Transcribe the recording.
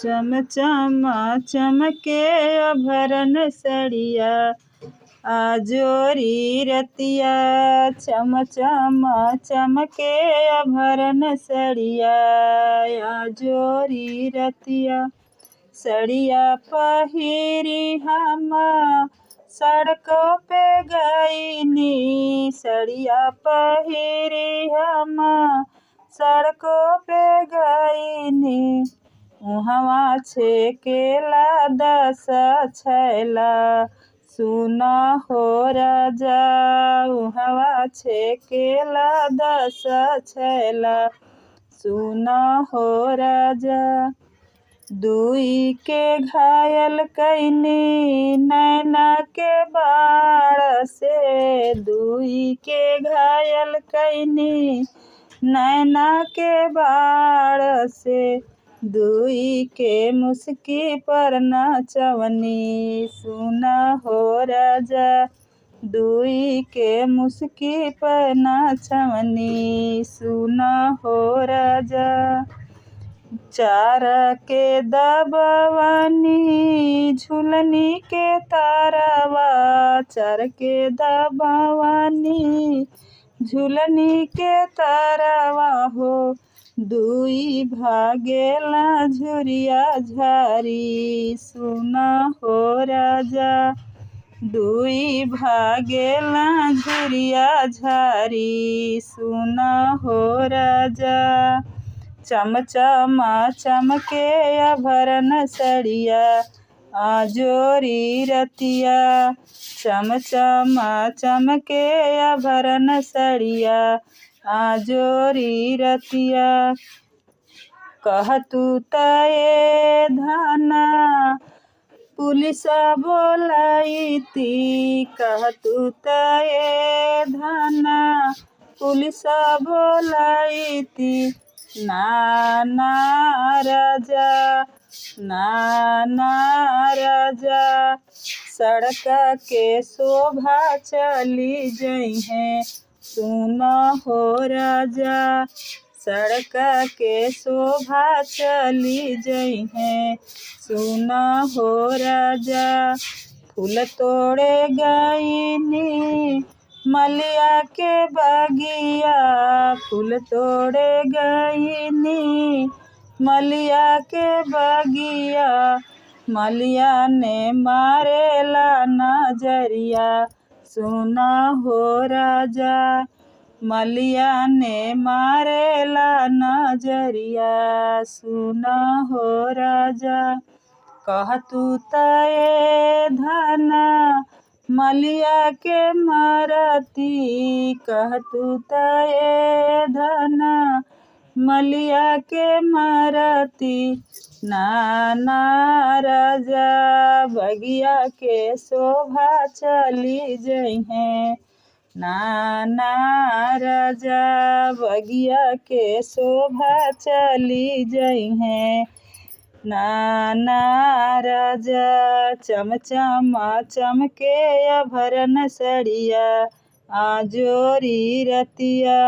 चम चम चमके अभरन सड़िया आजोरी रतिया। चम चम चमके अभरन सड़िया आजोरी रतिया। सड़िया पहिरी हम सड़कों पे गईनी। सड़िया पहिरी हम सड़कों पे गईनी। उहवा छेकेला 10 छैला सुना हो राजा। उहवा छेकेला 10 छैला सुना हो राजा। दुई के घायल कैनी नैना के बाढ़ से। दुई के घायल कैनी नैना के बाढ़ से। दुई के मुस्की पर नचवनी सुना हो राजा। दुई के मुस्की पर नचवनी सुना हो राजा। चार के दबवानी झुलनी के तारावा। चार के दबवानी झुलनी के तारावा हो। दुई भागेला झुरिया झारी सुना हो राजा। दुई भागेला झुरिया झारी सुना हो राजा। चम चम चमके अभरन सड़िया आजोरी रतिया। चम चम चमके अभरन सड़िया आजोरी रतिया। कहतू तये धना पुलिस बोलाईती। कहतू तये धना पुलिस बोलाईती। ना ना राजा ना ना राजा। सड़क के शोभा चली जई है सुना हो राजा। सड़क के शोभा चली जई है सुना हो राजा। फूल तोड़े गईनी मलिया के बगिया। फूल तोड़े गईनी मलिया के बगिया। मलिया ने मारेला नजरिया सुना हो राजा। मलिया ने मारेला नजरिया सुना हो राजा। कहतू तये धना मलिया के मरती। कहतू तये धना मलिया के मरती। ना ना राजा बगिया के शोभा चली जई है। ना ना राजा बगिया के शोभा चली जई है। ना ना राजा। चम चम चमके अभरन सड़िया आजोरी रतिया।